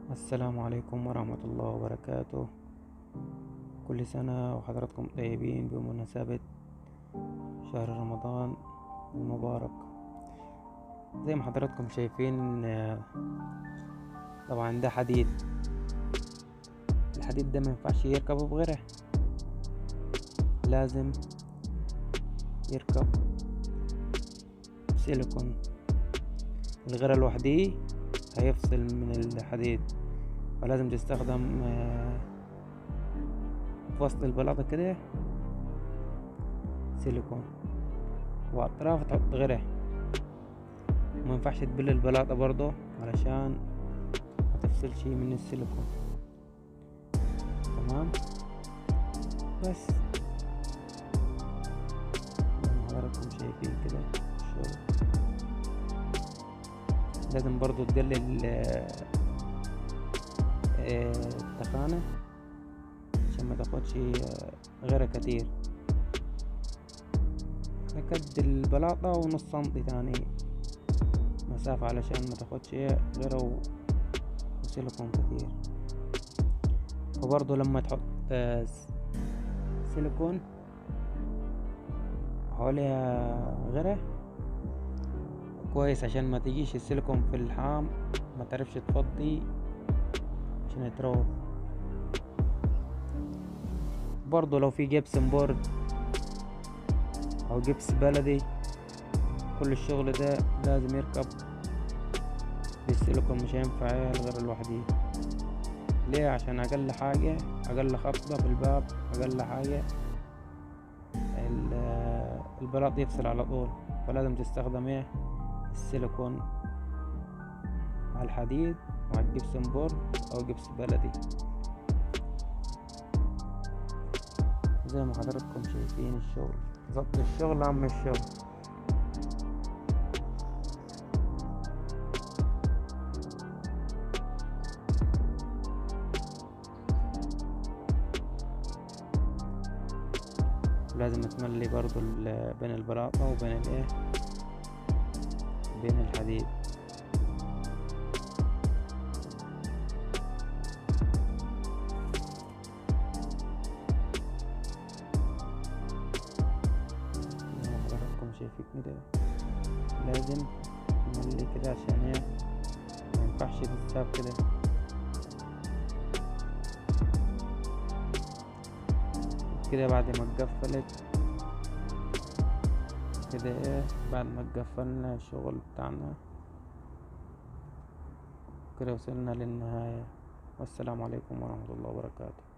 السلام عليكم ورحمة الله وبركاته. كل سنة وحضراتكم طيبين بمناسبة شهر رمضان المبارك. زي ما حضراتكم شايفين، طبعا ده حديد. الحديد ده مينفعش يركبه بغيره، لازم يركب سيليكون. الغيره لوحديه هيفصل من الحديد، فلازم تستخدم في وسط البلاطة كده سيليكون، واطراف تحط غيره. مينفعش تبل البلاطة برضو علشان ما تفصلش من السيليكون. تمام، بس زي ما حضراتكم شايفين كده الشغل. لازم برضو تقلل التخانة عشان ما تاخدش غيره كتير. قد البلاطة ونص سنتي تاني مسافة علشان ما تاخدش غيره وسيليكون كتير. وبرضو لما تحط سيليكون حواليها غيره كويس عشان ما تجيش السيليكون في الحام ما تعرفش تفضي عشان يتروح. برضو لو في جبسن بورد او جبس بلدي، كل الشغل ده لازم يركب بالسيليكون، مش هينفع الغير لوحديه. ليه؟ عشان اقل حاجة، اقل خبطة في الباب، اقل حاجة البلاط يفصل على طول. فلازم تستخدم السيليكون مع الحديد مع الجبسن بورد او جبس بلدي. زي ما حضراتكم شايفين الشغل، ضبط الشغل اهم الشغل. لازم تملي برضو بين البلاطة وبين بين الحديد. زي ما حضراتكم شايفين كده لازم نملي كده عشان مينفعش تتساب كده. كده بعد ما اتقفلت كده، بعد ما اتقفلنا الشغل بتاعنا كده وصلنا للنهاية. والسلام عليكم ورحمة الله وبركاته.